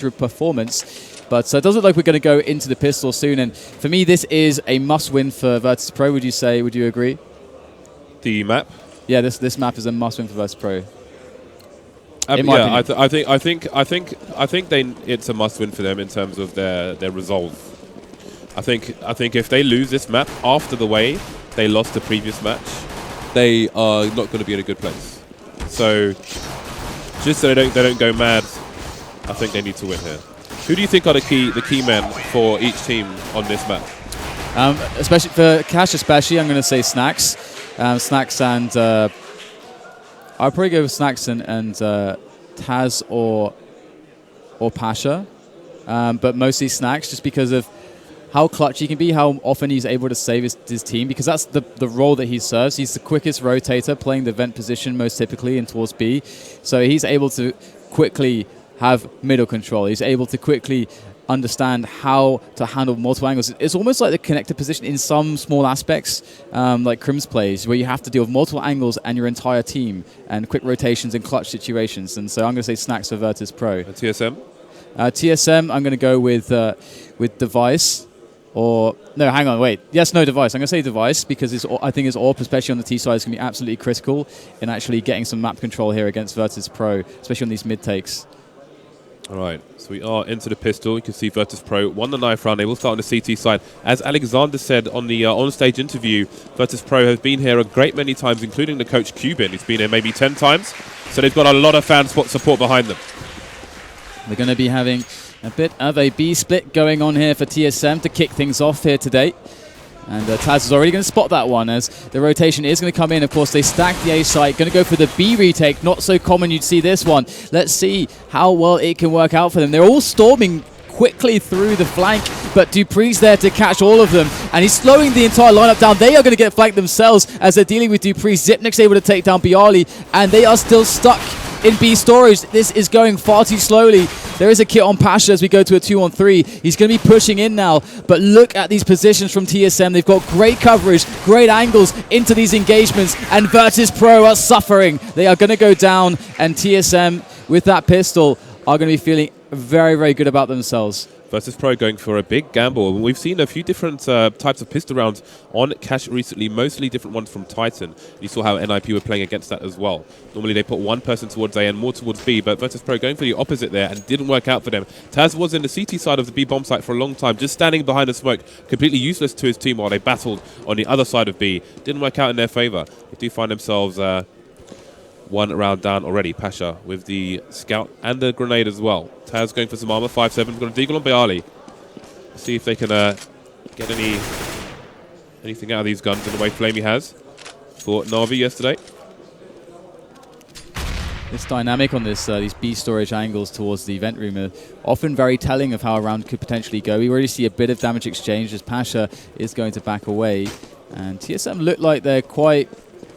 performance. But it does look like we're going to go into the pistol soon. And for me, this is a must-win for Virtus.pro. Would you say? Would you agree? The map? Yeah, this map is a must-win for Virtus.pro. Yeah, I think it's a must-win for them in terms of their resolve. I think if they lose this map after the way they lost the previous match, they are not going to be in a good place. So just so they don't go mad, I think they need to win here. Who do you think are the key men for each team on this map? Especially for Cash, I'm going to say Snacks. Snacks and I'll probably go with Snacks and Taz or Pasha, but mostly Snacks, just because of how clutch he can be, how often he's able to save his team, because that's the role that he serves. He's the quickest rotator, playing the vent position most typically in towards B, so he's able to quickly have middle control. He's able to quickly understand how to handle multiple angles. It's almost like the connector position in some small aspects, like Crim's plays, where you have to deal with multiple angles and your entire team, and quick rotations in clutch situations. And so I'm going to say Snacks for Virtus.pro. TSM? TSM, I'm going to go with Device. Or, no, hang on, wait. Yes, no, Device. I'm going to say Device because I think his AWP, especially on the T side, is going to be absolutely critical in actually getting some map control here against Virtus.pro, especially on these mid takes. All right, so we are into the pistol. You can see Virtus.pro won the knife round. They will start on the CT side. As Alexander said on the on-stage interview, Virtus.pro has been here a great many times, including the coach Cuban. He's been here maybe 10 times. So they've got a lot of fan support behind them. They're going to be having a bit of a B split going on here for TSM to kick things off here today. And Taz is already going to spot that one as the rotation is going to come in. Of course, they stack the A site, going to go for the B retake. Not so common you'd see this one. Let's see how well it can work out for them. They're all storming quickly through the flank, but dupre's there to catch all of them, and he's slowing the entire lineup down. They are going to get flanked themselves as they're dealing with dupree. Zipnik's able to take down Bialy, and they are still stuck in B storage. This is going far too slowly. There is a kit on Pasha as we go to a 2-on-3. He's going to be pushing in now, but look at these positions from TSM. They've got great coverage, great angles into these engagements, and Virtus.pro are suffering. They are going to go down, and TSM with that pistol are going to be feeling very, very good about themselves. Virtus.pro going for a big gamble. We've seen a few different types of pistol rounds on Cash recently, mostly different ones from Titan. You saw how NIP were playing against that as well. Normally they put one person towards A and more towards B, but Virtus.pro going for the opposite there and didn't work out for them. Taz was in the CT side of the B bomb site for a long time, just standing behind the smoke, completely useless to his team while they battled on the other side of B. Didn't work out in their favor. They do find themselves one round down already. Pasha with the scout and the grenade as well. Taz going for some armor. 5-7. Got a deagle on Bialy. See if they can get anything out of these guns in the way Flamey has for Na'Vi yesterday. This dynamic on this these B storage angles towards the event room are often very telling of how a round could potentially go. We already see a bit of damage exchange as Pasha is going to back away, and TSM look like they're quite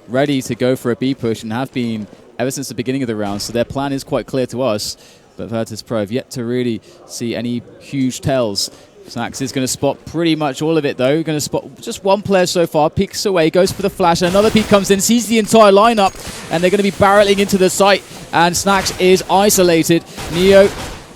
ready to go for a B push and have been ever since the beginning of the round, so their plan is quite clear to us, but Virtus.pro have yet to really see any huge tells. Snacks is going to spot pretty much all of it though, going to spot just one player so far, peeks away, goes for the flash, and another peek comes in, sees the entire lineup, and they're going to be barreling into the site, and Snacks is isolated. Neo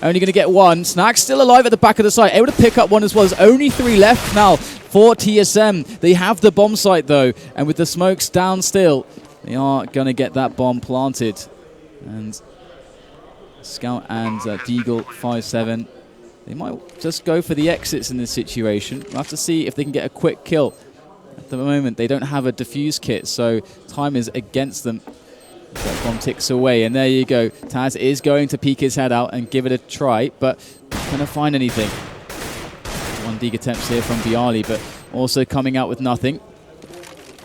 only going to get one. Snacks still alive at the back of the site, able to pick up one as well. There's only 3 left now for TSM. They have the bomb site though, and with the smokes down still, they are going to get that bomb planted. And Scout and Deagle 5-7, they might just go for the exits in this situation. We'll have to see if they can get a quick kill. At the moment, they don't have a defuse kit, so time is against them. That bomb ticks away, and there you go. Taz is going to peek his head out and give it a try, but not going to find anything. One dig attempts here from Bialy, but also coming out with nothing.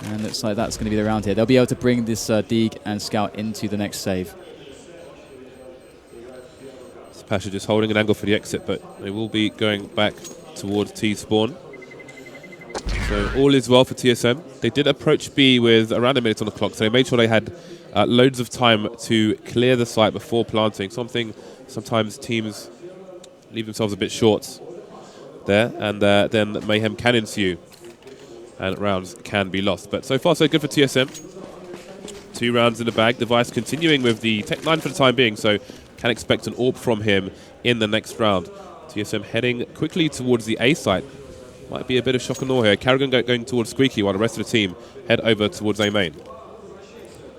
And looks like that's going to be the round here. They'll be able to bring this dig and Scout into the next save. Pasha just holding an angle for the exit, but they will be going back towards T spawn. So all is well for TSM. They did approach B with around a minute on the clock, so they made sure they had loads of time to clear the site before planting. Sometimes teams leave themselves a bit short there, and then mayhem can ensue and rounds can be lost. But so far so good for TSM. 2 rounds in the bag. Device continuing with the Tech 9 for the time being, so can expect an AWP from him in the next round. TSM heading quickly towards the A site. Might be a bit of shock and awe here. Carrigan going towards Squeaky while the rest of the team head over towards A main.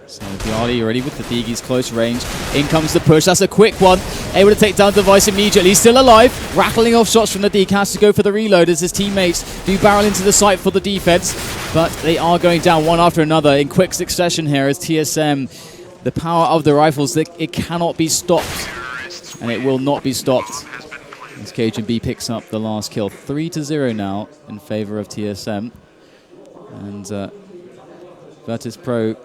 So Bialy already with the Thiegies close range. In comes the push. That's a quick one. Able to take down Device immediately. Still alive. Rattling off shots from the Deke. Has to go for the reload as his teammates do barrel into the site for the defense. But they are going down one after another in quick succession here as TSM. The power of the rifles, it cannot be stopped. And it will not be stopped. As Cajun picks up the last kill. 3-0 now in favor of TSM. And Virtus.pro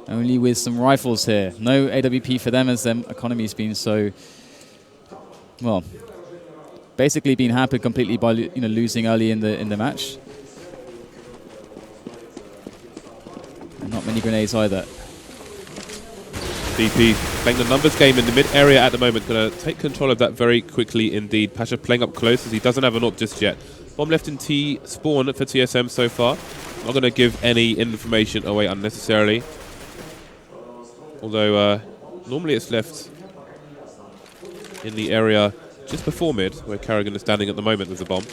only with some rifles here. No AWP for them as their economy's been so, well, basically been hampered completely by losing early in the match. And not many grenades either. DP playing the numbers game in the mid area at the moment. Going to take control of that very quickly indeed. Pasha playing up close as he doesn't have an AWP just yet. Bomb left in T spawn for TSM so far. Not going to give any information away unnecessarily. Although normally it's left in the area just before mid, where Carrigan is standing at the moment with the bomb.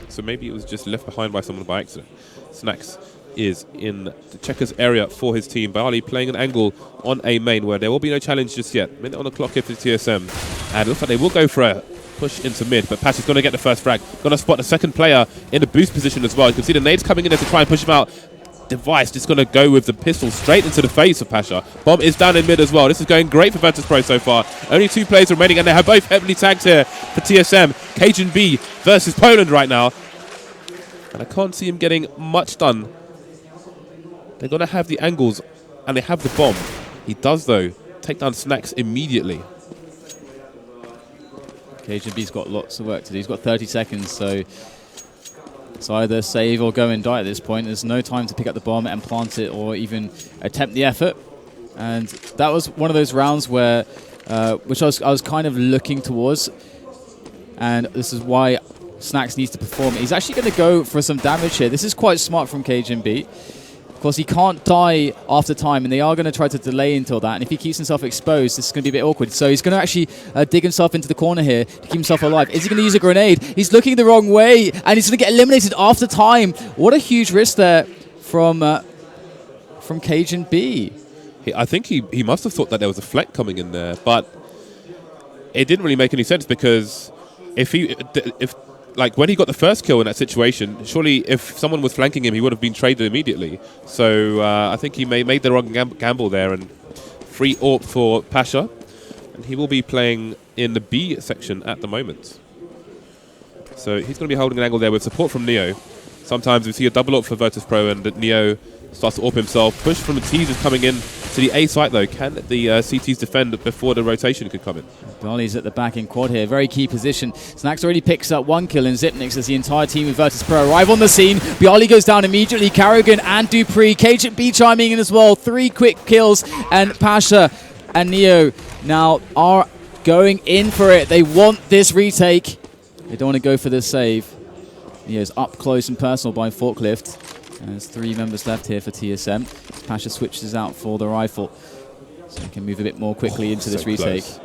So maybe it was just left behind by someone by accident. Snacks is in the checkers area for his team. Bialy playing an angle on A main where there will be no challenge just yet. Minute on the clock here for TSM. And it looks like they will go for a push into mid, but Pasha's going to get the first frag. Going to spot the second player in the boost position as well. You can see the nades coming in there to try and push him out. Device just going to go with the pistol straight into the face of Pasha. Bomb is down in mid as well. This is going great for Virtus.pro so far. Only 2 players remaining, and they have both heavily tagged here for TSM. Cajun B versus Poland right now. And I can't see him getting much done. They're going to have the angles, and they have the bomb. He does, though, take down Snacks immediately. Cajun B's got lots of work to do. He's got 30 seconds, so it's either save or go and die at this point. There's no time to pick up the bomb and plant it or even attempt the effort. And that was one of those rounds where, which I was kind of looking towards. And this is why Snacks needs to perform. He's actually going to go for some damage here. This is quite smart from Cajun B. Of course, he can't die after time, and they are going to try to delay until that. And if he keeps himself exposed, this is going to be a bit awkward. So he's going to actually dig himself into the corner here to keep himself alive. Is he going to use a grenade? He's looking the wrong way, and he's going to get eliminated after time. What a huge risk there from Cajun B. I think he must have thought that there was a fleck coming in there, but it didn't really make any sense because like when he got the first kill in that situation, surely if someone was flanking him, he would have been traded immediately. So I think he made the wrong gamble there, and free AWP for Pasha, and he will be playing in the B section at the moment. So he's going to be holding an angle there with support from Neo. Sometimes we see a double AWP for Virtus.pro, and Neo starts to AWP himself. Push from the T's is coming in to the A site though. Can the CTs defend before the rotation could come in? Bialy's at the back in quad here. Very key position. Snacks already picks up 1 kill in Zipnix as the entire team of Virtus.pro arrive on the scene. Bialy goes down immediately. Carrigan and Dupree. Cajun B chiming in as well. 3 quick kills, and Pasha and Neo now are going in for it. They want this retake. They don't want to go for the save. Neo's up close and personal by forklift. There's 3 members left here for TSM. Pasha switches out for the rifle, so he can move a bit more quickly into this retake. Close.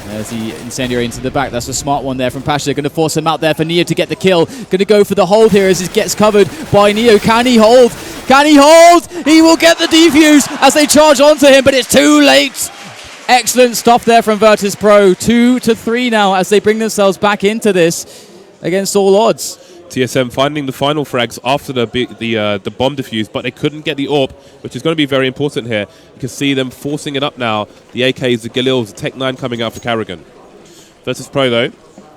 There's the incendiary into the back. That's a smart one there from Pasha. Going to force him out there for Neo to get the kill. Going to go for the hold here as he gets covered by Neo. Can he hold? Can he hold? He will get the defuse as they charge onto him, but it's too late. Excellent stuff there from Virtus.pro. 2-3 now as they bring themselves back into this against all odds. TSM finding the final frags after the bomb defuse, but they couldn't get the AWP, which is going to be very important here. You can see them forcing it up now. The AKs, the Galils, the Tech 9 coming out for Carrigan. Virtus.pro though,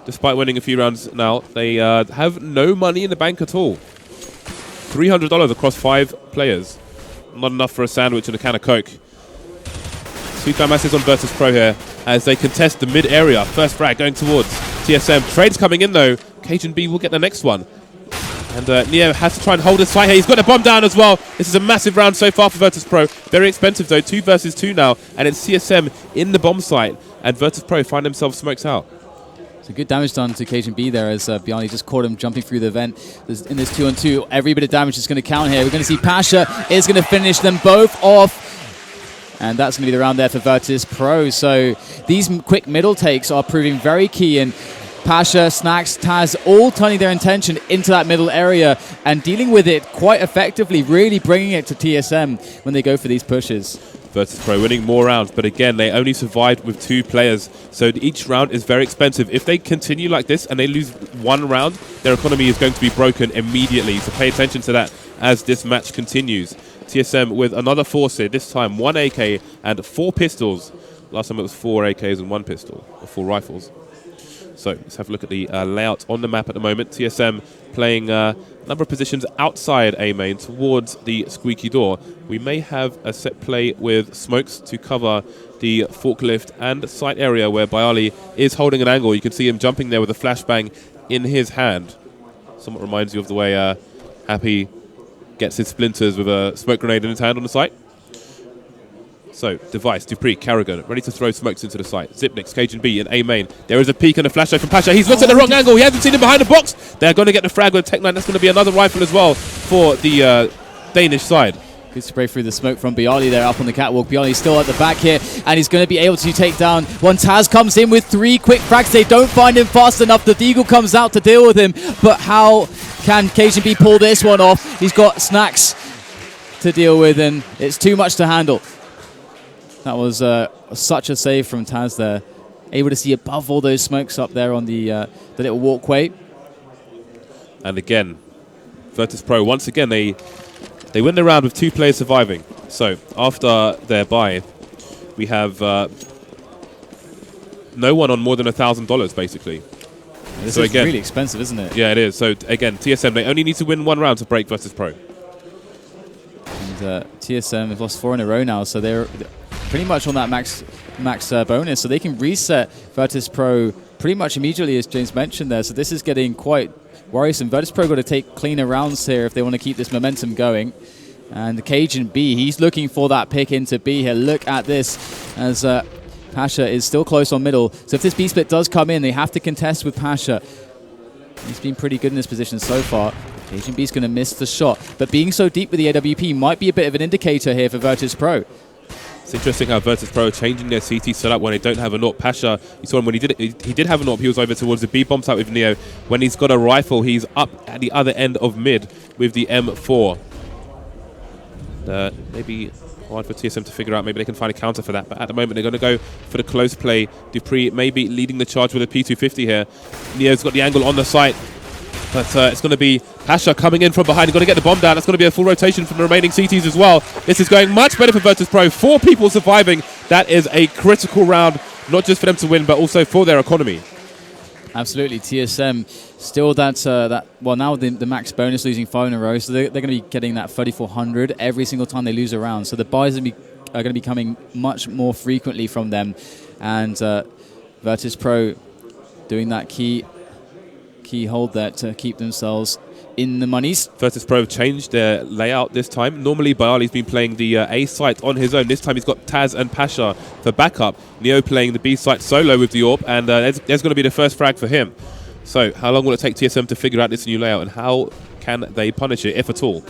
despite winning a few rounds now, they have no money in the bank at all. $300 across 5 players. Not enough for a sandwich and a can of Coke. 2 Climaxes on Virtus.pro here as they contest the mid area. First frag going towards TSM. Trades coming in though. Cajun B will get the next one. And Neo has to try and hold his side here. He's got a bomb down as well. This is a massive round so far for Virtus.pro. Very expensive though. 2 versus 2 now. And it's TSM in the bomb site. And Virtus.pro find themselves smokes out. So good damage done to Cajun B there as Bialy just caught him jumping through the vent. In this 2-on-2, every bit of damage is going to count here. We're going to see Pasha is going to finish them both off. And that's going to be the round there for Virtus.pro. So these quick middle takes are proving very key. And Pasha, Snacks, Taz, all turning their attention into that middle area and dealing with it quite effectively, really bringing it to TSM when they go for these pushes. Virtus.pro winning more rounds, but again, they only survived with 2 players, so each round is very expensive. If they continue like this and they lose 1 round, their economy is going to be broken immediately, so pay attention to that as this match continues. TSM with another force here, this time 1 AK and 4 pistols. Last time it was 4 AKs and 1 pistol, or 4 rifles. So let's have a look at the layout on the map at the moment. TSM playing a number of positions outside A main towards the squeaky door. We may have a set play with smokes to cover the forklift and site area where Bayali is holding an angle. You can see him jumping there with a flashbang in his hand. Somewhat reminds you of the way Happy gets his splinters with a smoke grenade in his hand on the site. So, Device, Dupree, Carrigan, ready to throw smokes into the site. Zipnix, Cajun B in A main. There is a peek and a flash from Pasha. He's looked at the wrong angle. He hasn't seen him behind the box. They're going to get the frag with Tech 9. That's going to be another rifle as well for the Danish side. Good spray through the smoke from Bialy there up on the catwalk. Bialy's still at the back here, and he's going to be able to take down when Taz comes in with 3 quick frags. They don't find him fast enough. The Deagle comes out to deal with him, but how can Cajun B pull this one off? He's got Snacks to deal with, and it's too much to handle. That was such a save from Taz there. Able to see above all those smokes up there on the little walkway. And again, Virtus.pro, once again, they win the round with 2 players surviving. So after their bye, we have no one on more than $1,000, basically. This so is again, really expensive, isn't it? Yeah, it is. So again, TSM, they only need to win 1 round to break Virtus.pro. And TSM have lost 4 in a row now, so they're pretty much on that max bonus, so they can reset Virtus.pro pretty much immediately, as James mentioned there. So this is getting quite worrisome. Virtus.pro got to take cleaner rounds here if they want to keep this momentum going. And Cajun B, he's looking for that pick into B here. Look at this, as Pasha is still close on middle. So if this B split does come in, they have to contest with Pasha. He's been pretty good in this position so far. Cajun B's going to miss the shot, but being so deep with the AWP might be a bit of an indicator here for Virtus.pro. It's interesting how Virtus.pro are changing their CT setup when they don't have a AWP. Pasha, you saw him when he did have an AWP, he was over towards the B bomb site with Neo. When he's got a rifle, he's up at the other end of mid with the M4. Maybe hard for TSM to figure out. Maybe they can find a counter for that. But at the moment, they're going to go for the close play. Dupree maybe leading the charge with a P250 here. Neo's got the angle on the site. But it's going to be Pasha coming in from behind. He's going to get the bomb down. That's going to be a full rotation from the remaining CTs as well. This is going much better for Virtus.pro. 4 people surviving. That is a critical round, not just for them to win, but also for their economy. Absolutely. TSM still well, now the max bonus, losing 5 in a row, so they're going to be getting that 3,400 every single time they lose a round. So the buys are going to be coming much more frequently from them. And Virtus.pro doing that key hold there to keep themselves in the monies. Virtus.pro changed their layout this time. Normally, Bayali's been playing the A site on his own. This time, he's got Taz and Pasha for backup. Neo playing the B site solo with the AWP, and there's going to be the first frag for him. So, how long will it take TSM to figure out this new layout, and how can they punish it, if at all?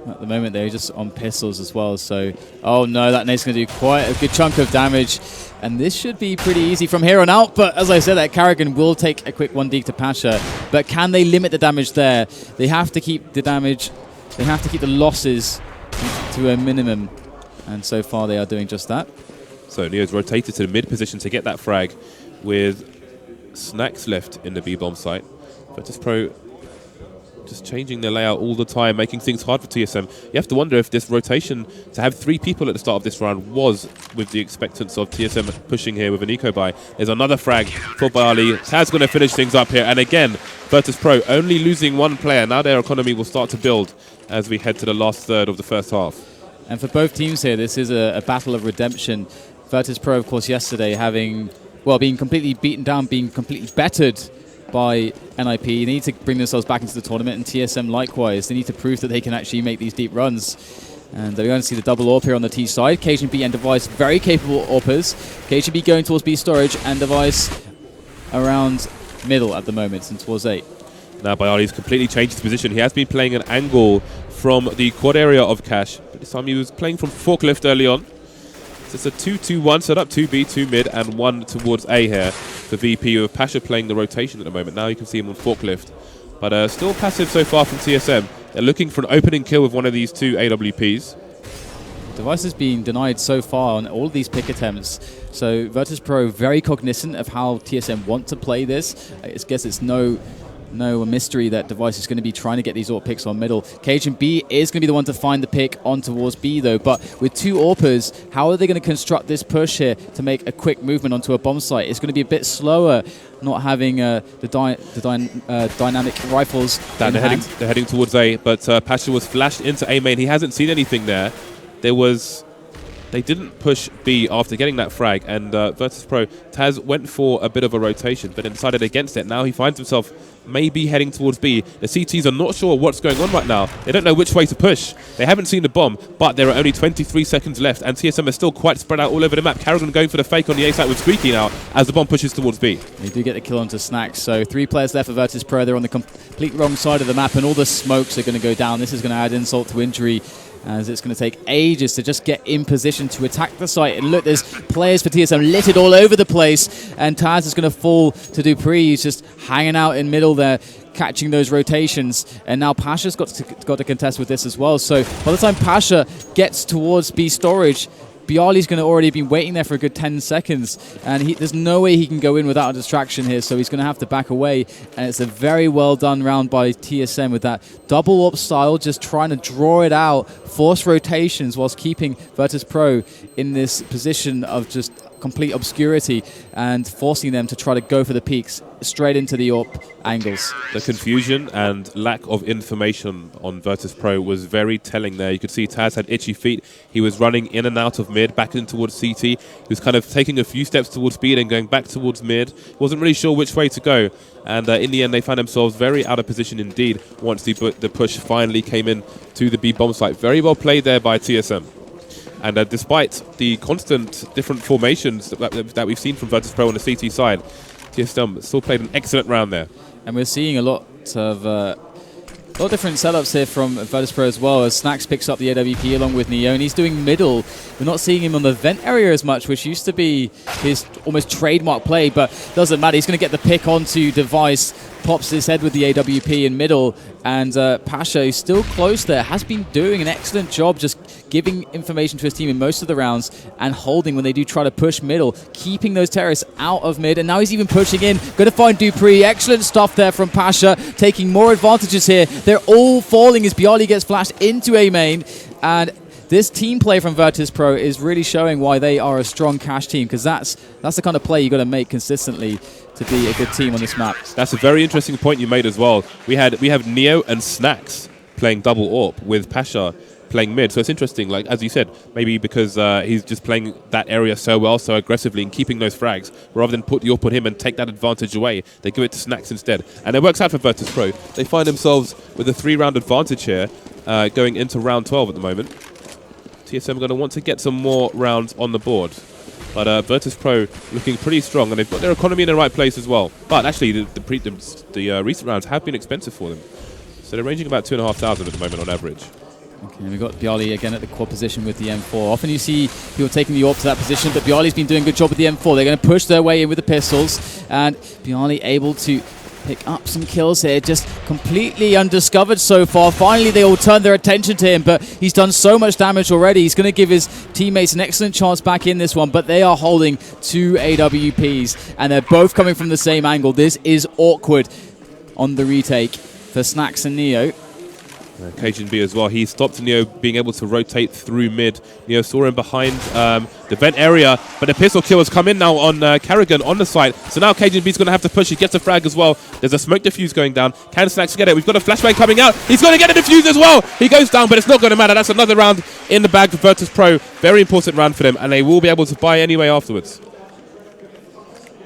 At the moment, they're just on pistols as well. So, oh no, that nade's going to do quite a good chunk of damage. And this should be pretty easy from here on out. But as I said, that Carrigan will take a quick 1 to Pasha. But can they limit the damage there? They have to keep the damage, they have to keep the losses to a minimum. And so far, they are doing just that. So, Neo's rotated to the mid position to get that frag with Snacks left in the B-bomb site. Virtus.pro just changing their layout all the time, making things hard for TSM. You have to wonder if this rotation to have 3 people at the start of this round was with the expectance of TSM pushing here with an eco buy. There's another frag for Bayali. Taz going to finish things up here. And again, Virtus.pro only losing 1 player. Now their economy will start to build as we head to the last third of the first half. And for both teams here, this is a battle of redemption. Virtus.pro, of course, yesterday being completely beaten down, being completely bettered by NIP. They need to bring themselves back into the tournament, and TSM likewise. They need to prove that they can actually make these deep runs. And they're going to see the double AWP here on the T side. Cajun B and Device, very capable AWPers. Cajun B going towards B storage, and Device around middle at the moment and towards 8. Now Bayali's completely changed his position. He has been playing an angle from the quad area of Cash. But this time he was playing from forklift early on. So it's a 2-2-1 setup, 2B, 2 mid, and 1 towards A here for VP, with Pasha playing the rotation at the moment. Now you can see him on forklift. But still passive so far from TSM. They're looking for an opening kill with one of these two AWPs. Device has been denied so far on all of these pick attempts. So Virtus.pro very cognizant of how TSM want to play this. I guess it's no mystery that Device is going to be trying to get these AWP picks on middle. Cajun B is going to be the one to find the pick on towards B though, but with two AWPers, how are they going to construct this push here to make a quick movement onto a bomb site? It's going to be a bit slower, not having the dynamic rifles in hand. They're heading towards A, but Pasha was flashed into A main. He hasn't seen anything there. They didn't push B after getting that frag, and Virtus.pro, Taz went for a bit of a rotation, but then decided against it. Now he finds himself maybe heading towards B. The CTs are not sure what's going on right now. They don't know which way to push. They haven't seen the bomb, but there are only 23 seconds left, and TSM are still quite spread out all over the map. Karrigan going for the fake on the A side with Squeaky now as the bomb pushes towards B. They do get the kill onto Snacks, so 3 players left for Virtus.pro. They're on the complete wrong side of the map, and all the smokes are going to go down. This is going to add insult to injury, as it's going to take ages to just get in position to attack the site. And look, there's players for TSM littered all over the place, and Taz is going to fall to Dupree. He's just hanging out in middle there, catching those rotations, and now Pasha's got to contest with this as well. So by the time Pasha gets towards B storage, Bialy's going to already be waiting there for a good 10 seconds, and there's no way he can go in without a distraction here, so he's going to have to back away. And it's a very well done round by TSM with that double up style, just trying to draw it out, force rotations whilst keeping Virtus.pro in this position of just complete obscurity and forcing them to try to go for the peaks straight into the AWP angles. The confusion and lack of information on Virtus.pro was very telling there. You could see Taz had itchy feet. He was running in and out of mid, back in towards CT. He was kind of taking a few steps towards speed and going back towards mid. Wasn't really sure which way to go. And in the end, they found themselves very out of position indeed once the push finally came in to the B bomb site. Very well played there by TSM. And despite the constant different formations that we've seen from Virtus.pro on the CT side, TSM still played an excellent round there. And we're seeing a lot of different setups here from Virtus.pro as well, as Snacks picks up the AWP along with Neo, and he's doing middle. We're not seeing him on the vent area as much, which used to be his almost trademark play, but doesn't matter. He's going to get the pick onto Device, pops his head with the AWP in middle, and Pasha, who's still close there, has been doing an excellent job just giving information to his team in most of the rounds and holding when they do try to push middle, keeping those terrorists out of mid, and now he's even pushing in, going to find Dupree. Excellent stuff there from Pasha, taking more advantages here. They're all falling as Bialy gets flashed into A main, and this team play from Virtus.pro is really showing why they are a strong cash team, because that's the kind of play you got to make consistently to be a good team on this map. That's a very interesting point you made as well. We have Neo and Snacks playing double AWP with Pasha playing mid, so it's interesting, like as you said, maybe because he's just playing that area so well, so aggressively, and keeping those frags, rather than put the AWP on him and take that advantage away, they give it to Snacks instead, and it works out for Virtus.pro. They find themselves with a 3-round advantage here, going into round 12 at the moment. TSM are going to want to get some more rounds on the board, but Virtus.pro looking pretty strong, and they've got their economy in the right place as well. But actually, the recent rounds have been expensive for them, so they're ranging about 2,500 at the moment on average. Okay, we've got Bialy again at the quad position with the M4. Often you see people taking the AWP to that position, but Bialy's been doing a good job with the M4. They're going to push their way in with the pistols, and Bialy able to pick up some kills here, just completely undiscovered so far. Finally, they all turn their attention to him, but he's done so much damage already. He's going to give his teammates an excellent chance back in this one, but they are holding 2 AWPs, and they're both coming from the same angle. This is awkward on the retake for Snacks and Neo. Cajun B as well. He stopped Neo being able to rotate through mid. Neo saw him behind the vent area, but the pistol kill has come in now on Karrigan on the site. So now Cajun B's going to have to push. He gets a frag as well. There's a smoke diffuse going down. Can Snacks get it? We've got a flashbang coming out. He's going to get a diffuse as well. He goes down, but it's not going to matter. That's another round in the bag for Virtus.pro. Very important round for them, and they will be able to buy anyway afterwards.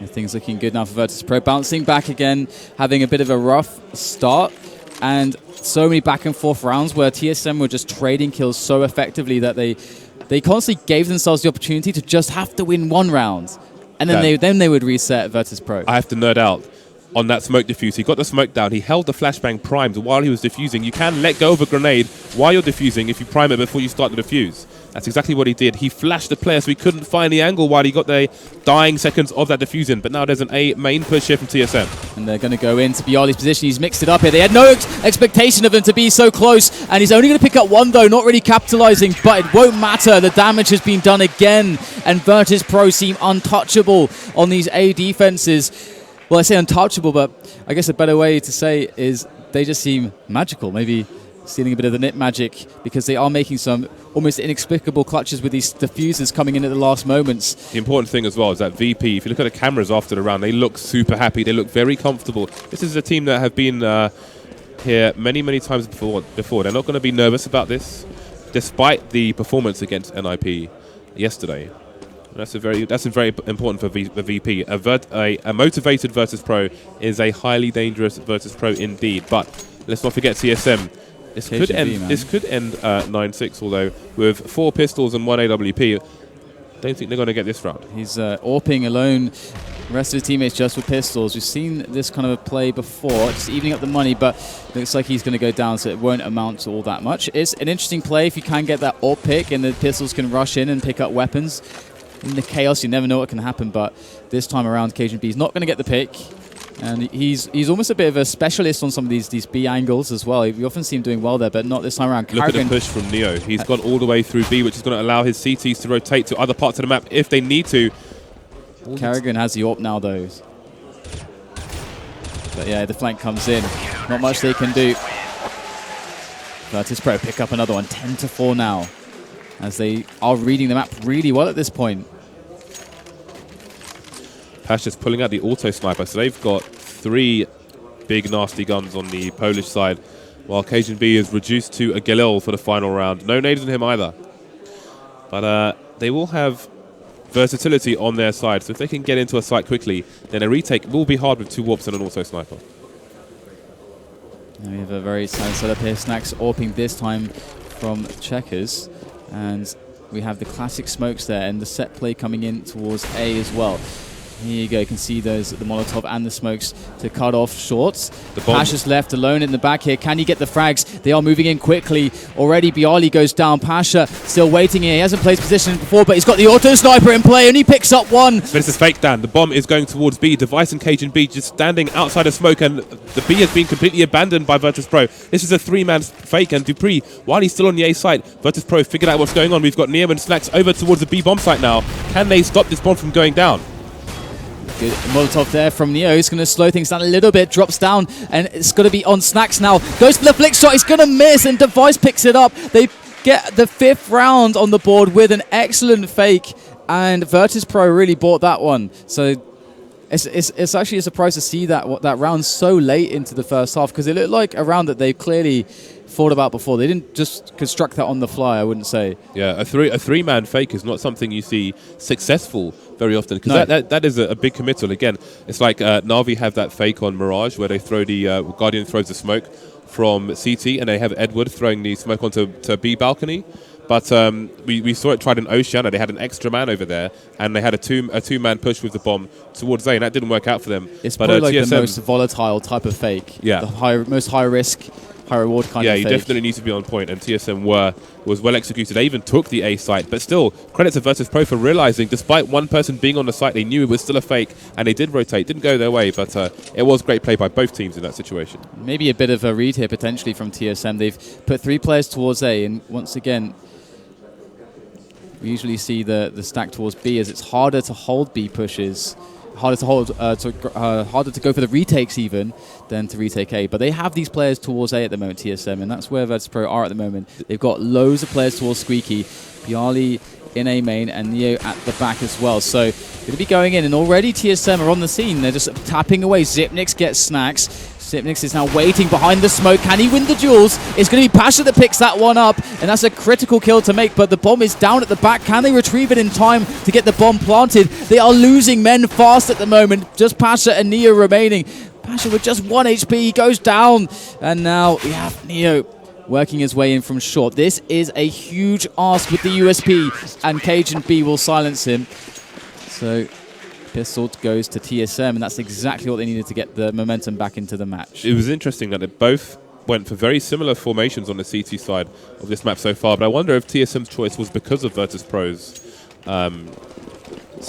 Things looking good now for Virtus.pro. Bouncing back again, having a bit of a rough start, and so many back and forth rounds where TSM were just trading kills so effectively that they constantly gave themselves the opportunity to just have to win one round, and then they would reset Virtus.pro. I have to nerd out on that smoke diffuse. He got the smoke down. He held the flashbang primed while he was diffusing. You can let go of a grenade while you're diffusing if you prime it before you start the diffuse. That's exactly what he did. He flashed the player so he couldn't find the angle while he got the dying seconds of that diffusing. But now there's an A main push here from TSM. And they're going to go into Biali's position. He's mixed it up here. They had no expectation of him to be so close. And he's only going to pick up one, though, not really capitalizing. But it won't matter. The damage has been done again. And Virtus.pro seem untouchable on these A defenses. Well, I say untouchable, but I guess a better way to say is they just seem magical. Maybe stealing a bit of the nip magic, because they are making some almost inexplicable clutches with these diffusers coming in at the last moments. The important thing as well is that VP, if you look at the cameras after the round, they look super happy. They look very comfortable. This is a team that have been here many, many times before. They're not going to be nervous about this, despite the performance against NIP yesterday. That's very important for VP. A motivated Virtus.pro is a highly dangerous Virtus.pro indeed. But let's not forget TSM. This could end 9-6, although with 4 pistols and 1 AWP, I don't think they're going to get this round. He's AWPing alone. The rest of his teammates just with pistols. We've seen this kind of a play before, just evening up the money, but looks like he's going to go down, so it won't amount to all that much. It's an interesting play if you can get that AWP pick and the pistols can rush in and pick up weapons. In the chaos, you never know what can happen, but this time around, KGB is not going to get the pick. And he's almost a bit of a specialist on some of these B angles as well. We often see him doing well there, but not this time around. Look at the push from Neo. He's gone all the way through B, which is going to allow his CTs to rotate to other parts of the map if they need to. Karrigan has the AWP now, though. But yeah, the flank comes in. Not much they can do. Virtus.pro pick up another one. 10-4 now, as they are reading the map really well at this point. Pasha's pulling out the auto sniper, so they've got 3 big nasty guns on the Polish side, while Cajun B is reduced to a Galil for the final round. No nades on him either. But they will have versatility on their side, so if they can get into a site quickly, then a retake will be hard with 2 warps and an auto sniper. Now we have a very silent setup here. Snacks AWPing this time from Checkers, and we have the classic smokes there, and the set play coming in towards A as well. Here you go, you can see those, the Molotov and the smokes to cut off shorts. Pasha's left alone in the back here. Can he get the frags? They are moving in quickly. Already Biali goes down. Pasha still waiting here. He hasn't played position before, but he's got the auto sniper in play and he picks up one. But this is fake, Dan. The bomb is going towards B. Device and Cajun B just standing outside of smoke, and the B has been completely abandoned by Virtus.pro. This is a 3-man fake, and Dupree, while he's still on the A site, Virtus.pro figured out what's going on. We've got Neo and Snacks over towards the B bomb site now. Can they stop this bomb from going down? Good Molotov there from Neo. He's going to slow things down a little bit. Drops down, and it's going to be on Snacks now. Goes for the flick shot. He's going to miss, and Device picks it up. They get the 5th round on the board with an excellent fake, and Virtus.pro really bought that one. So it's actually a surprise to see that round so late into the first half, because it looked like a round that they clearly thought about before. They didn't just construct that on the fly, I wouldn't say. Yeah, a three-man fake is not something you see successful very often, because that is a big committal. Again, it's like Na'Vi have that fake on Mirage where they throw the Guardian throws the smoke from CT, and they have Edward throwing the smoke onto B balcony. But we saw it tried in Oceania. They had an extra man over there, and they had a two-man push with the bomb towards A, and that didn't work out for them. It's probably like TSM, the most volatile type of fake. Yeah. The most high-risk, high-reward kind of fake. Yeah, you definitely need to be on point, and TSM was well executed. They even took the A site, but still, credit to Virtus.pro for realizing, despite one person being on the site, they knew it was still a fake, and they did rotate. Didn't go their way, but it was great play by both teams in that situation. Maybe a bit of a read here, potentially, from TSM. They've put 3 players towards A, and once again, we usually see the stack towards B as it's harder to hold B pushes, harder to hold, harder to go for the retakes even than to retake A. But they have these players towards A at the moment, TSM, and that's where Virtus.pro are at the moment. They've got loads of players towards Squeaky, Biali in A main, and Neo at the back as well. So going to be going in, and already TSM are on the scene. They're just tapping away. Zipnix gets Snacks. Zipnix is now waiting behind the smoke. Can he win the duels? It's going to be Pasha that picks that one up, and that's a critical kill to make, but the bomb is down at the back. Can they retrieve it in time to get the bomb planted? They are losing men fast at the moment. Just Pasha and Neo remaining. Pasha with just 1 HP, he goes down, and now we have Neo working his way in from short. This is a huge ask with the USP, and Cajun B will silence him. So pistol goes to TSM, and that's exactly what they needed to get the momentum back into the match. It was interesting that both went for very similar formations on the CT side of this map so far, but I wonder if TSM's choice was because of Virtus.pro's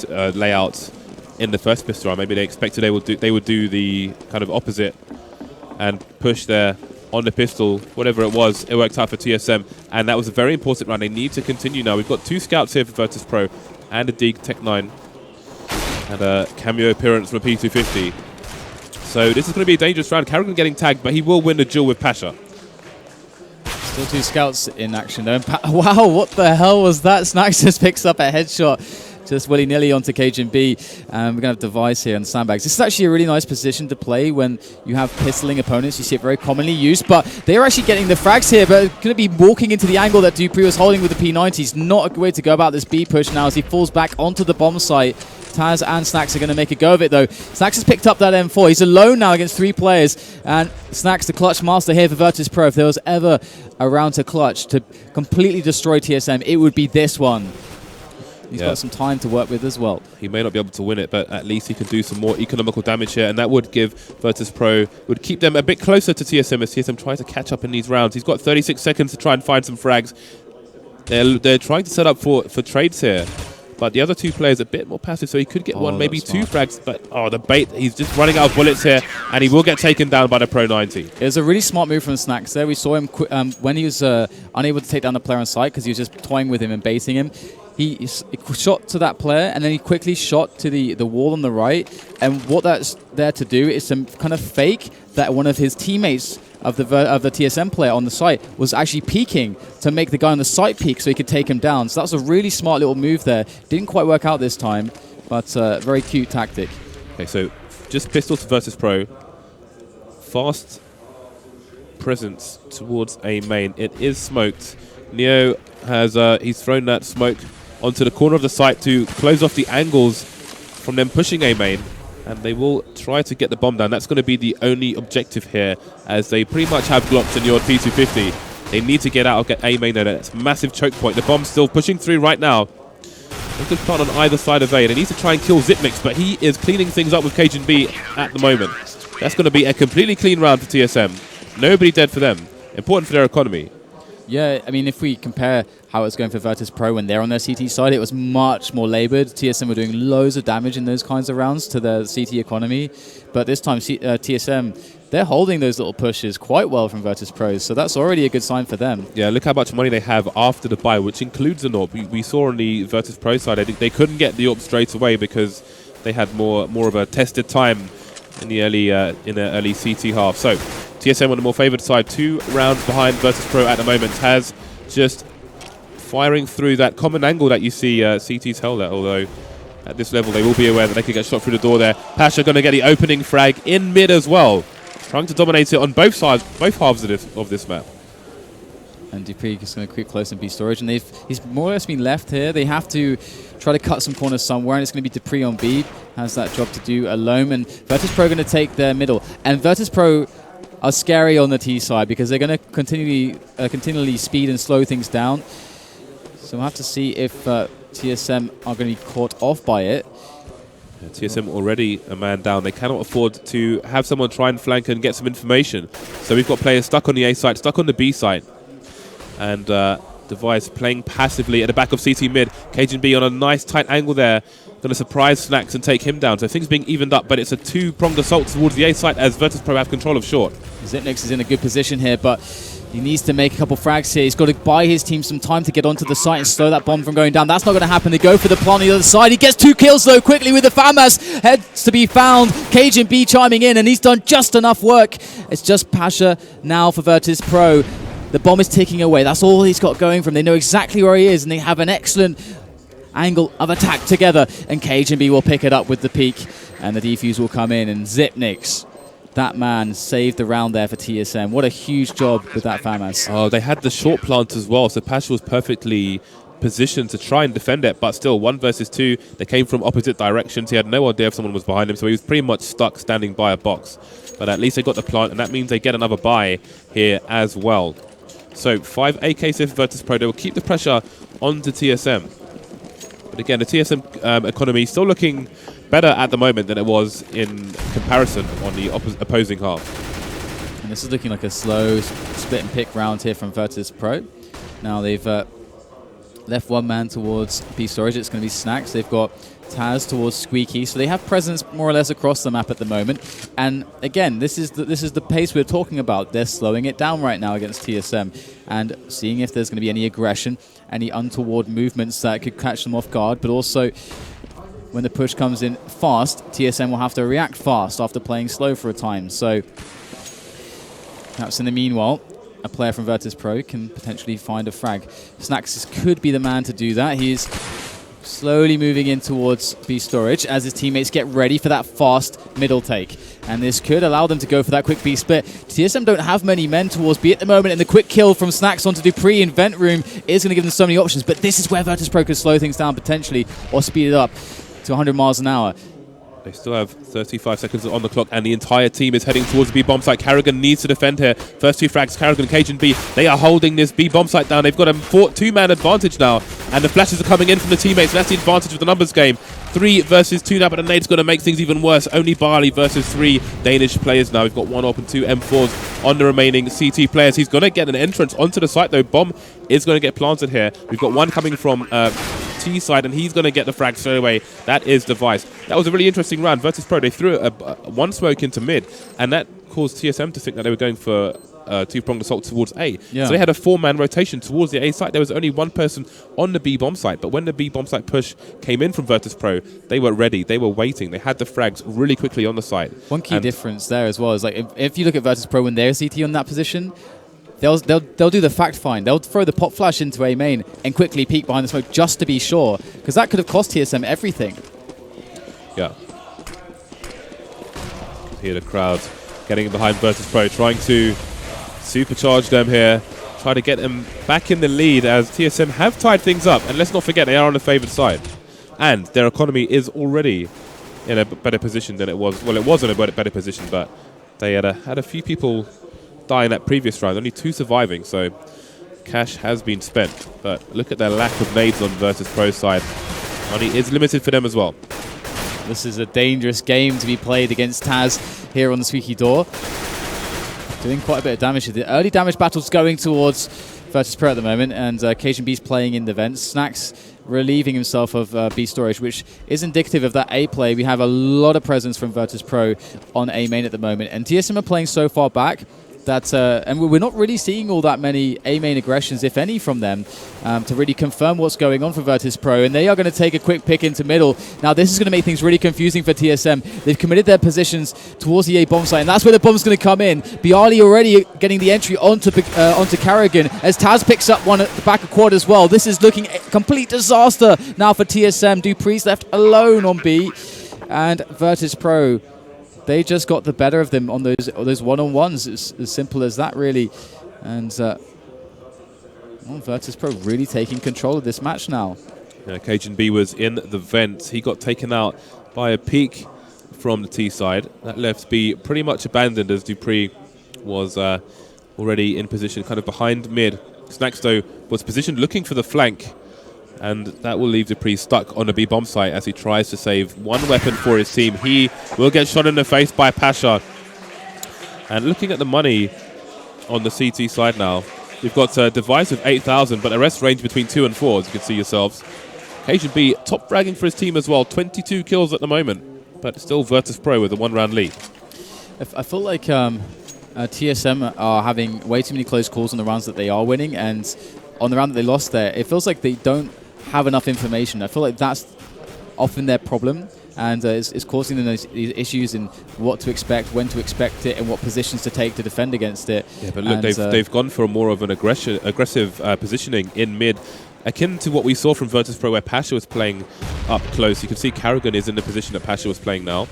layout in the first pistol round. Maybe they expected they would do the kind of opposite and push there on the pistol. Whatever it was, it worked out for TSM, and that was a very important round. They need to continue now. We've got 2 scouts here for Virtus.pro and a Dig Tech 9 and a cameo appearance from a P250. So this is going to be a dangerous round. Carrigan getting tagged, but he will win the duel with Pasha. Still 2 scouts in action though. Wow, what the hell was that? Snax just picks up a headshot just willy-nilly onto Cajun B. We're going to have Device here on sandbags. This is actually a really nice position to play when you have pistoling opponents. You see it very commonly used, but they're actually getting the frags here, but going to be walking into the angle that Dupree was holding with the P90s. Not a good way to go about this B push now as he falls back onto the bomb site. Taz and Snax are going to make a go of it, though. Snax has picked up that M4. He's alone now against 3 players. And Snax, the clutch master here for Virtus.pro. If there was ever a round to clutch to completely destroy TSM, it would be this one. He's got some time to work with as well. He may not be able to win it, but at least he can do some more economical damage here, and that would give Virtus.pro, would keep them a bit closer to TSM as TSM tries to catch up in these rounds. He's got 36 seconds to try and find some frags. They're trying to set up for trades here. But the other 2 players a bit more passive, so he could get one, maybe 2 frags. But, the bait, he's just running out of bullets here, and he will get taken down by the Pro 90. It was a really smart move from Snax there. We saw him when he was unable to take down the player on site because he was just toying with him and baiting him. He shot to that player, and then he quickly shot to the wall on the right. And what that's there to do is to kind of fake that one of his teammates of the TSM player on the site was actually peeking to make the guy on the site peek so he could take him down. So that was a really smart little move there. Didn't quite work out this time, but very cute tactic. Okay, so just pistols Virtus.pro. Fast presence towards A main. It is smoked. Neo has he's thrown that smoke onto the corner of the site to close off the angles from them pushing A main. And they will try to get the bomb down. That's going to be the only objective here, as they pretty much have Glocks in your P250. They need to get out or get A main there. That's a massive choke point. The bomb's still pushing through right now. They could plant on either side of A. They need to try and kill Zipmix, but he is cleaning things up with Cajun B at the moment. That's going to be a completely clean round for TSM. Nobody dead for them. Important for their economy. Yeah, I mean, if we compare how it's going for Virtus.pro when they're on their CT side, it was much more laboured. TSM were doing loads of damage in those kinds of rounds to their CT economy. But this time, TSM, they're holding those little pushes quite well from Virtus.pro, so that's already a good sign for them. Yeah, look how much money they have after the buy, which includes an AWP. We saw on the Virtus.pro side, they couldn't get the AWP straight away because they had more of a tested time in the early CT half. So TSM on the more favoured side, 2 rounds behind Virtus.pro at the moment. Has just firing through that common angle that you see CT's held at, although at this level they will be aware that they could get shot through the door there. Pasha going to get the opening frag in mid as well, trying to dominate it on both sides, both halves of this map. And Dupree is going to creep close and be storage, and he's more or less been left here. They have to try to cut some corners somewhere, and it's going to be Dupree on B. Has that job to do alone, and Virtus.pro going to take their middle. And Virtus.pro are scary on the T side because they're going to continually speed and slow things down. So we'll have to see if TSM are going to be caught off by it. Yeah, TSM already a man down. They cannot afford to have someone try and flank and get some information. So we've got players stuck on the A side, stuck on the B side. And Device playing passively at the back of CT mid. Cajun B on a nice tight angle there. Going to surprise Snax and take him down. So things being evened up, but it's a 2-pronged assault towards the A site as Virtus.pro have control of short. Zipnix is in a good position here, but he needs to make a couple frags here. He's got to buy his team some time to get onto the site and slow that bomb from going down. That's not going to happen. They go for the plant on the other side. He gets 2 kills, though, quickly with the FAMAS. Heads to be found. Cajun B chiming in, and he's done just enough work. It's just Pasha now for Virtus.pro. The bomb is ticking away. That's all he's got going for him. They know exactly where he is, and they have an excellent angle of attack together. And Cajun B will pick it up with the peak, and the defuse will come in, and Zipnix, that man, saved the round there for TSM. What a huge job with that FAMAS. Oh, they had the short plant as well, so Pasha was perfectly positioned to try and defend it, but still 1 versus 2. They came from opposite directions. He had no idea if someone was behind him, so he was pretty much stuck standing by a box. But at least they got the plant, and that means they get another buy here as well. So 5 AKs for Virtus.pro. They will keep the pressure onto TSM. But again, the TSM economy still looking better at the moment than it was in comparison on the opposing half. And this is looking like a slow split and pick round here from Virtus.pro. Now they've left one man towards B storage. It's going to be Snacks. They've got Taz towards Squeaky, so they have presence more or less across the map at the moment. And again, this is the pace we're talking about. They're slowing it down right now against TSM and seeing if there's going to be any aggression, any untoward movements that could catch them off guard. But also, when the push comes in fast, TSM will have to react fast after playing slow for a time. So perhaps in the meanwhile, a player from Virtus.pro can potentially find a frag. Snacks could be the man to do that. He's slowly moving in towards B storage as his teammates get ready for that fast middle take. And this could allow them to go for that quick B split. TSM don't have many men towards B at the moment, and the quick kill from Snacks onto dupreeh in Vent Room is going to give them so many options. But this is where Virtus.pro could slow things down potentially or speed it up to 100 miles an hour. They still have 35 seconds on the clock, and the entire team is heading towards the B bomb site. Karrigan needs to defend here. First two frags, Karrigan, Cajun B. They are holding this B bomb site down. They've got a two-man advantage now, and the flashes are coming in from the teammates. That's the advantage of the numbers game. 3 versus 2 now, but the nade's going to make things even worse. Only Barley versus 3 Danish players now. We've got 1 AWP and 2 M4s on the remaining CT players. He's going to get an entrance onto the site, though. Bomb is going to get planted here. We've got one coming from T side, and he's going to get the frag straight away. That is Device. That was a really interesting round. Virtus.pro, they threw one smoke into mid, and that caused TSM to think that they were going for two-pronged assault towards A. Yeah. So they had a 4-man rotation towards the A site. There was only one person on the B bomb site, but when the B bomb site push came in from Virtus.pro, they were ready. They were waiting. They had the frags really quickly on the site. One key difference there as well is, like, if you look at Virtus.pro when they're CT on that position, they'll do the fact find. They'll throw the pop flash into A main and quickly peek behind the smoke just to be sure, because that could have cost TSM everything. Yeah. Hear the crowd getting behind Virtus.pro, trying to supercharge them here, try to get them back in the lead as TSM have tied things up. And let's not forget, they are on the favoured side. And their economy is already in a better position than it was. Well, it was in a better position, but they had a few people die in that previous round, only 2 surviving, so cash has been spent. But look at their lack of nades on Virtus.pro side. Money is limited for them as well. This is a dangerous game to be played against Taz here on the Squeaky Door. Doing quite a bit of damage. The early damage battle's going towards Virtus.pro at the moment, and Cajun B's playing in the vents. Snacks relieving himself of B storage, which is indicative of that A play. We have a lot of presence from Virtus.pro on A main at the moment, and TSM are playing so far back that, and we're not really seeing all that many A main aggressions, if any, from them to really confirm what's going on for Virtus.pro. And they are going to take a quick pick into middle. Now, this is going to make things really confusing for TSM. They've committed their positions towards the A bomb site, and that's where the bomb's going to come in. Bialy already getting the entry onto Karrigan as Taz picks up one at the back of quad as well. This is looking a complete disaster now for TSM. dupreeh's left alone on B, and Virtus.pro, they just got the better of them on those one-on-ones. It's as simple as that, really. And Virtus.pro really taking control of this match now. Yeah, Cajun B was in the vent. He got taken out by a peek from the T side. That left B pretty much abandoned as dupreeh was already in position, kind of behind mid. Snacks, though, was positioned looking for the flank, and that will leave dupreeh stuck on the B bomb site as he tries to save one weapon for his team. He will get shot in the face by Pasha. And looking at the money on the CT side now, we've got a Device with 8,000, but the rest range between 2 and 4, as you can see yourselves. Cajun B top fragging for his team as well, 22 kills at the moment, but still Virtus.pro with a 1-round lead. I feel like TSM are having way too many close calls on the rounds that they are winning, and on the round that they lost there, it feels like they don't have enough information. I feel like that's often their problem, and it's causing them these issues in what to expect, when to expect it, and what positions to take to defend against it. Yeah, but look, they've gone for more of an aggressive positioning in mid, akin to what we saw from Virtus.pro, where Pasha was playing up close. You can see Karrigan is in the position that Pasha was playing now,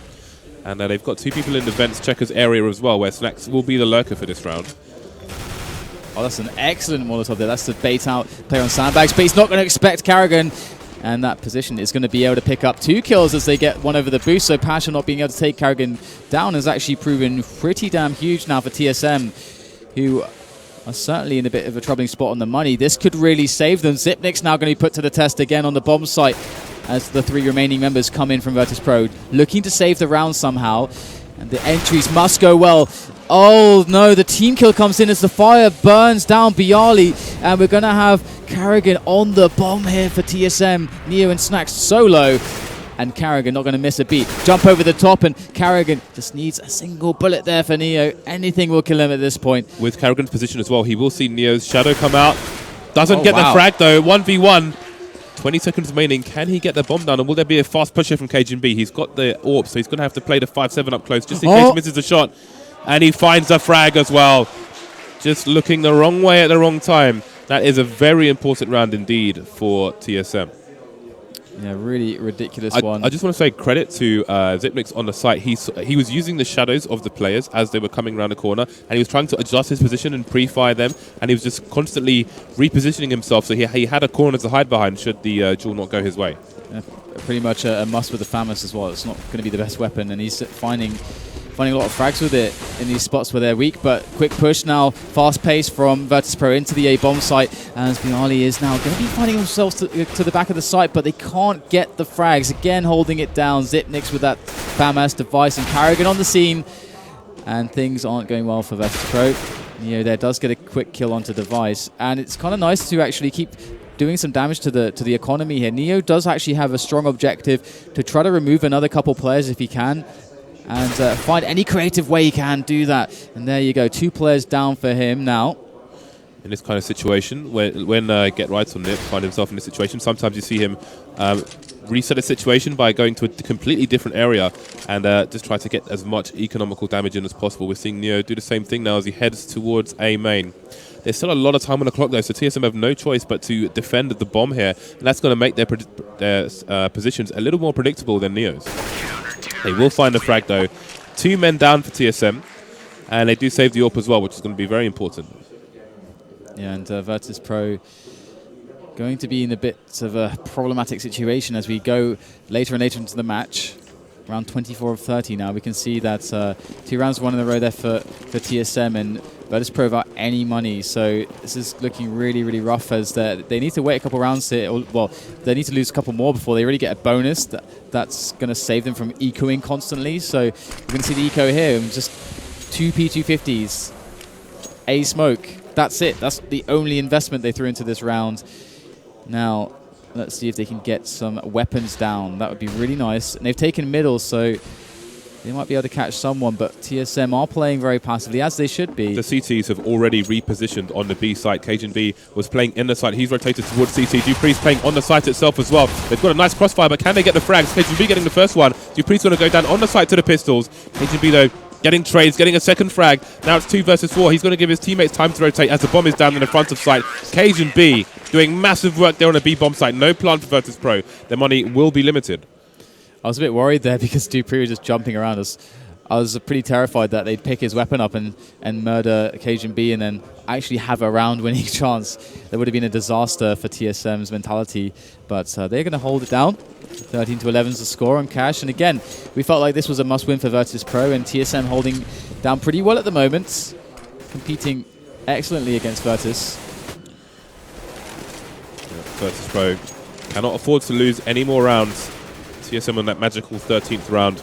and they've got 2 people in the vents checkers area as well, where Snacks will be the lurker for this round. Oh, that's an excellent Molotov there. That's the bait out player on sandbags, but he's not going to expect Karrigan. And that position is going to be able to pick up 2 kills as they get one over the boost. So Pasha not being able to take Karrigan down has actually proven pretty damn huge now for TSM, who are certainly in a bit of a troubling spot on the money. This could really save them. Zipnik's now going to be put to the test again on the bomb site as the 3 remaining members come in from Virtus.pro, looking to save the round somehow. And the entries must go well. Oh no, the team kill comes in as the fire burns down Bialy, and we're going to have Carrigan on the bomb here for TSM. Neo and Snacks solo, and Carrigan not going to miss a beat. Jump over the top, and Carrigan just needs a single bullet there for Neo. Anything will kill him at this point. With Carrigan's position as well, he will see Neo's shadow come out. Doesn't get the frag though, 1v1. 20 seconds remaining. Can he get the bomb down? And will there be a fast pusher from KGB? He's got the AWP, so he's going to have to play the 5-7 up close just in case he misses a shot. And he finds the frag as well. Just looking the wrong way at the wrong time. That is a very important round indeed for TSM. Yeah, really ridiculous one. I just want to say credit to Zipnix on the site. He was using the shadows of the players as they were coming around the corner, and he was trying to adjust his position and pre-fire them, and he was just constantly repositioning himself so he had a corner to hide behind should the duel not go his way. Yeah, pretty much a must with the FAMAS as well. It's not going to be the best weapon, and he's finding a lot of frags with it in these spots where they're weak, but quick push now, fast pace from Virtus.pro into the A bomb site, and Bialy is now going to be finding himself to the back of the site, but they can't get the frags. Again, holding it down, Zipnix with that FAMAS device, and Carrigan on the scene, and things aren't going well for Virtus.pro. Neo there does get a quick kill onto device, and it's kind of nice to actually keep doing some damage to the economy here. Neo does actually have a strong objective to try to remove another couple players if he can, and find any creative way he can do that. And there you go, 2 players down for him now. In this kind of situation, when Get Right on Nip find himself in this situation, sometimes you see him reset a situation by going to a completely different area and just try to get as much economical damage in as possible. We're seeing Neo do the same thing now as he heads towards A main. There's still a lot of time on the clock though, so TSM have no choice but to defend the bomb here, and that's going to make their positions a little more predictable than Neo's. They will find the frag though. 2 men down for TSM, and they do save the AWP as well, which is going to be very important. Yeah, and Virtus.pro going to be in a bit of a problematic situation as we go later and later into the match. Round 24 of 30 now. We can see that 2 rounds won in a row there for TSM, and Virtus.pro without any money. So this is looking really, really rough as they need to wait a couple rounds here. Well, they need to lose a couple more before they really get a bonus. That's going to save them from ecoing constantly. So we're going to see the eco here. And just 2 P250s, a smoke. That's it. That's the only investment they threw into this round. Now, let's see if they can get some weapons down. That would be really nice. And they've taken middle, so they might be able to catch someone, but TSM are playing very passively, as they should be. The CTs have already repositioned on the B site. KGB was playing in the site. He's rotated towards CT. Dupree's playing on the site itself as well. They've got a nice crossfire, but can they get the frags? KGB getting the first one. Dupree's going to go down on the site to the pistols. KGB, though, getting trades, getting a second frag. Now it's 2 versus 4. He's going to give his teammates time to rotate as the bomb is down in the front of site. KGB doing massive work there on a B bomb site. No plan for Virtus.pro. Their money will be limited. I was a bit worried there because Dupree was just jumping around us. I was pretty terrified that they'd pick his weapon up and murder KGB and then actually have a round-winning chance. That would have been a disaster for TSM's mentality, but they're going to hold it down. 13-11 is the score on Cash, and again, we felt like this was a must-win for Virtus.pro, and TSM holding down pretty well at the moment, competing excellently against Virtus. Virtus.pro cannot afford to lose any more rounds. TSM on that magical 13th round.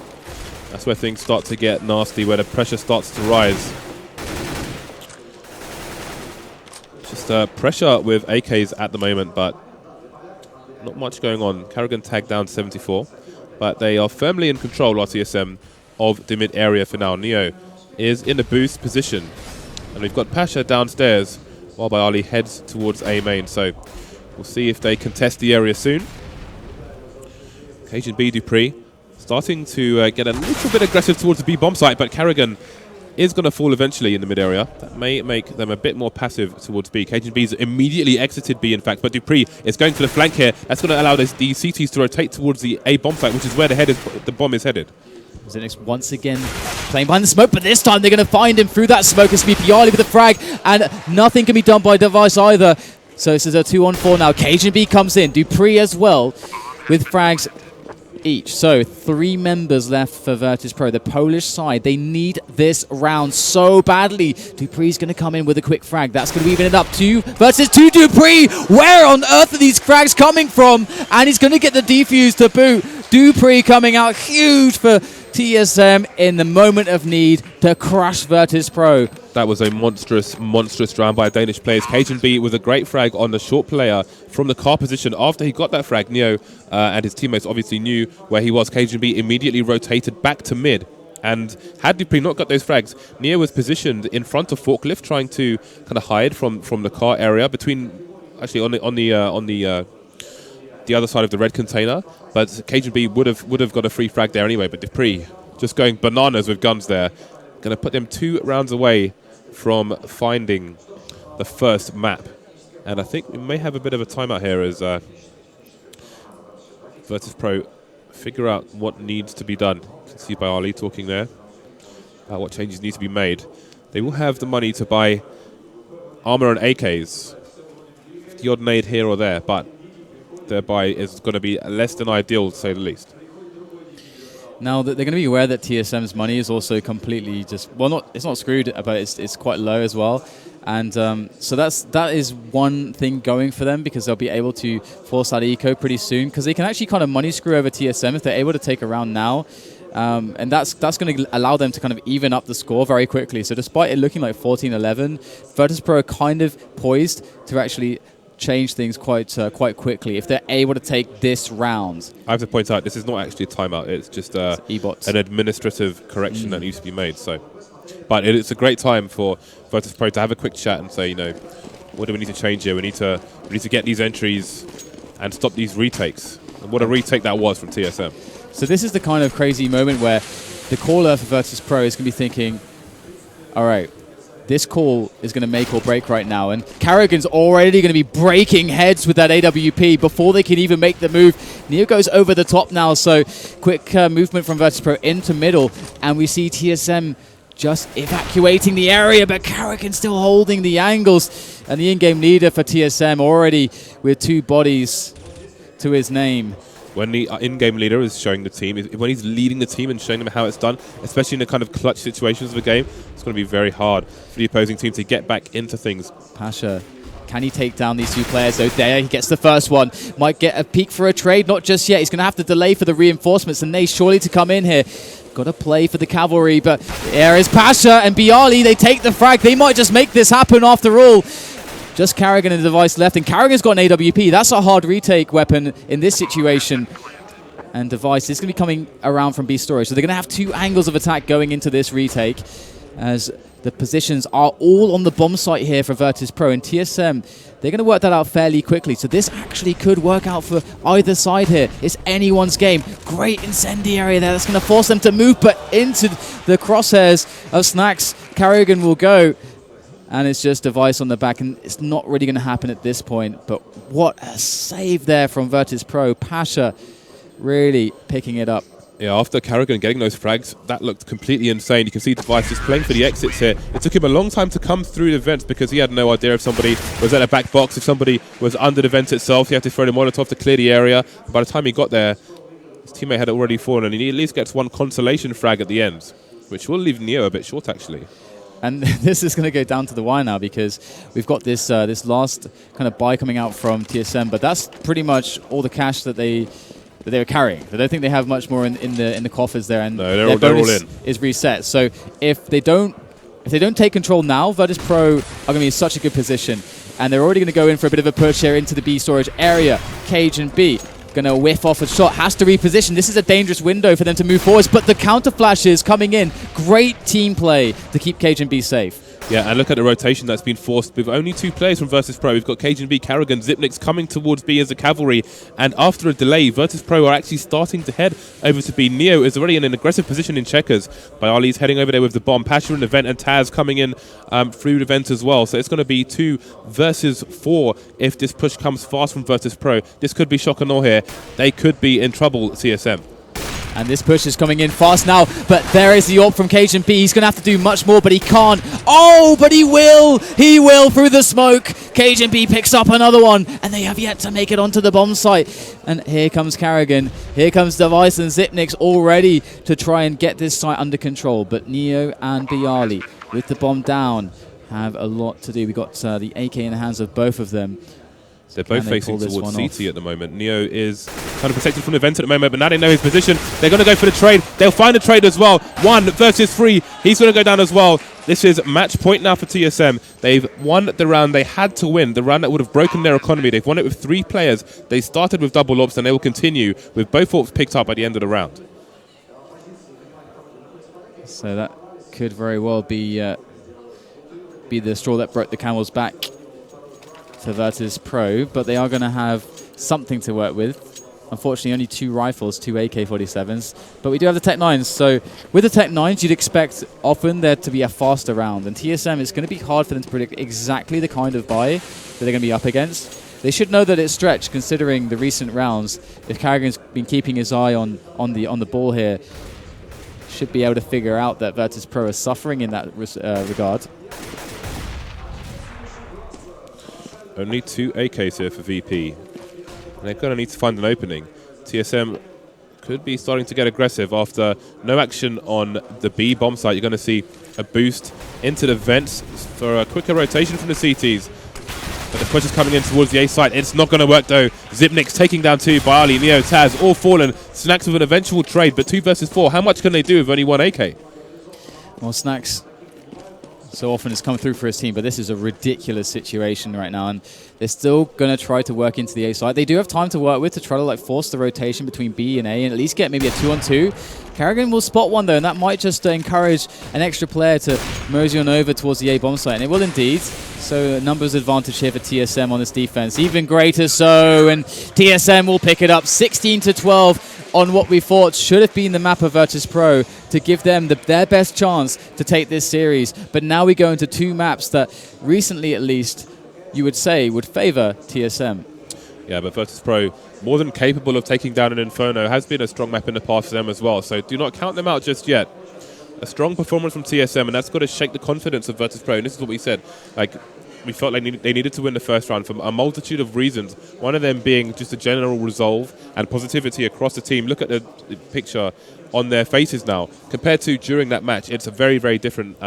That's where things start to get nasty, where the pressure starts to rise. Just pressure with AKs at the moment, but not much going on. Carrigan tagged down 74, but they are firmly in control, TSM, of the mid area for now. Neo is in the boost position, and we've got Pasha downstairs while Bialy heads towards A main. So we'll see if they contest the area soon. KGB Dupree starting to get a little bit aggressive towards the B bomb site, but Carrigan is going to fall eventually in the mid area. That may make them a bit more passive towards B. KGB's immediately exited B, in fact, but Dupree is going for the flank here. That's going to allow the CTs to rotate towards the A bomb site, which is where the bomb is headed. Zipnix once again playing behind the smoke, but this time they're going to find him through that smoke. It's Bialy with the frag, and nothing can be done by Device either. So this is a 2-on-4 now. KGB comes in, Dupree as well, with frags each. So 3 members left for Virtus.pro. The Polish side, they need this round so badly. Dupree's going to come in with a quick frag. That's going to even it up 2 versus 2 Dupree. Where on earth are these frags coming from? And he's going to get the defuse to boot. Dupree coming out huge for TSM in the moment of need to crush Virtus.pro. That was a monstrous, monstrous round by Danish players. KGB with a great frag on the short player from the car position. After he got that frag, Neo and his teammates obviously knew where he was. KGB immediately rotated back to mid. And had Dupree not got those frags, Neo was positioned in front of Forklift, trying to kind of hide from the car area between, actually on the other side of the red container. But KGB would have got a free frag there anyway. But Dupree just going bananas with guns there, going to put them 2 rounds away from finding the first map. And I think we may have a bit of a timeout here as Virtus.pro figure out what needs to be done. You can see by Ali talking there about what changes need to be made. They will have the money to buy armor and AKs, the odd nade here or there, but their buy is going to be less than ideal, to say the least. Now, they're going to be aware that TSM's money is also completely just, well, it's not screwed, but it's quite low as well. And so that is one thing going for them, because they'll be able to force that eco pretty soon, because they can actually kind of money screw over TSM if they're able to take a round now. And that's going to allow them to kind of even up the score very quickly. So despite it looking like 14-11, Virtus.pro are kind of poised to actually change things quite quickly if they're able to take this round. I have to point out, this is not actually a timeout. It's just an administrative correction that needs to be made. So, but it's a great time for Virtus.pro to have a quick chat and say, you know, what do we need to change here? We need to get these entries and stop these retakes. And what a retake that was from TSM. So this is the kind of crazy moment where the caller for Virtus.pro is going to be thinking, all right, this call is going to make or break right now. And Carrigan's already going to be breaking heads with that AWP before they can even make the move. Neo goes over the top now, so quick movement from Virtus.pro into middle. And we see TSM just evacuating the area, but Carrigan still holding the angles. And the in-game leader for TSM already with 2 bodies to his name. When the in-game leader is showing the team, when he's leading the team and showing them how it's done, especially in the kind of clutch situations of the game, it's going to be very hard for the opposing team to get back into things. Pasha, can he take down these 2 players? So there he gets the first one. Might get a peek for a trade, not just yet. He's going to have to delay for the reinforcements, and they surely to come in here. Got to play for the cavalry, but there is Pasha and Bialy. They take the frag. They might just make this happen after all. Just Carrigan and the device left, and Carrigan's got an AWP. That's a hard retake weapon in this situation. And device is going to be coming around from B storage. So they're going to have 2 angles of attack going into this retake, as the positions are all on the bomb site here for Virtus.pro. And TSM, they're going to work that out fairly quickly. So this actually could work out for either side here. It's anyone's game. Great incendiary there. That's going to force them to move, but into the crosshairs of Snacks, Carrigan will go. And it's just device on the back, and it's not really going to happen at this point. But what a save there from Virtus.pro. Pasha really picking it up. Yeah, after Carrigan getting those frags, that looked completely insane. You can see Device just playing for the exits here. It took him a long time to come through the vents because he had no idea if somebody was at a back box, if somebody was under the vent itself. He had to throw the Molotov to clear the area. By the time he got there, his teammate had already fallen, and he at least gets 1 consolation frag at the end, which will leave Neo a bit short, actually. And this is going to go down to the wire now, because we've got this this last kind of buy coming out from TSM, but that's pretty much all the cash that they were carrying. I don't think they have much more in the coffers there, and no, their bonus all in. Is reset. So if they don't take control now, Virtus.pro are going to be in such a good position, and they're already going to go in for a bit of a push here into the B storage area. Cage and B going to whiff off a shot, has to reposition. This is a dangerous window for them to move forwards, but the counter flashes coming in. Great team play to keep Cage and B safe. Yeah, and look at the rotation that's been forced with only 2 players from Virtus.pro. We've got Cage and B, Carrigan, Zipnix coming towards B as a cavalry. And after a delay, Virtus.pro are actually starting to head over to B. Neo is already in an aggressive position in checkers. Bialy's heading over there with the bomb. Pasha in the vent, and Taz coming in through the vent as well. So it's going to be 2 versus 4 if this push comes fast from Virtus.pro. This could be shock and awe here. They could be in trouble, CSM. And this push is coming in fast now, but there is the AWP from Cage and B. He's going to have to do much more, but he can't. Oh, but he will! He will through the smoke. Cage and B picks up another one, and they have yet to make it onto the bomb site. And here comes Carrigan. Here comes Device and Zipnix all ready to try and get this site under control. But Neo and Bialy, with the bomb down, have a lot to do. We got the AK in the hands of both of them. They're both facing towards CT at the moment. Neo is kind of protected from the vent at the moment, but now they know his position. They're going to go for the trade. They'll find a trade as well. 1 versus 3. He's going to go down as well. This is match point now for TSM. They've won the round they had to win, the round that would have broken their economy. They've won it with 3 players. They started with double ops, and they will continue with both ops picked up by the end of the round. So that could very well be the straw that broke the camel's back for Virtus.pro, but they are going to have something to work with. Unfortunately, only 2 rifles, 2 AK-47s, but we do have the Tech 9s. So with the Tech 9s, you'd expect often there to be a faster round, and TSM, it's going to be hard for them to predict exactly the kind of buy that they're going to be up against. They should know that it's stretched, considering the recent rounds. If Carrigan's been keeping his eye on the ball here, should be able to figure out that Virtus.pro is suffering in that regard. Only 2 AKs here for VP. And they're going to need to find an opening. TSM could be starting to get aggressive after no action on the B bomb site. You're going to see a boost into the vents for a quicker rotation from the CTs. But the push is coming in towards the A site. It's not going to work though. Zipnik's taking down 2. Bali, Neo, Taz, all fallen. Snacks with an eventual trade, but 2 versus 4. How much can they do with only 1 AK? Well, Snacks so often has come through for his team, but this is a ridiculous situation right now, and they're still going to try to work into the A side. They do have time to work with to try to like force the rotation between B and A and at least get maybe a 2-on-2. Carrigan will spot one though, and that might just encourage an extra player to mosey on over towards the A bomb site, and it will indeed. So numbers advantage here for TSM on this defense, even greater so, and TSM will pick it up 16-12 on what we thought should have been the map of Virtus.pro to give them their best chance to take this series. But now we go into 2 maps that recently, at least, you would say would favor TSM. Yeah, but Virtus.pro, more than capable of taking down an Inferno, has been a strong map in the past for them as well. So do not count them out just yet. A strong performance from TSM, and that's got to shake the confidence of Virtus.pro. And this is what we said. Like, we felt like they needed to win the first round for a multitude of reasons. One of them being just a general resolve and positivity across the team. Look at the picture on their faces now. Compared to during that match, it's a very, very different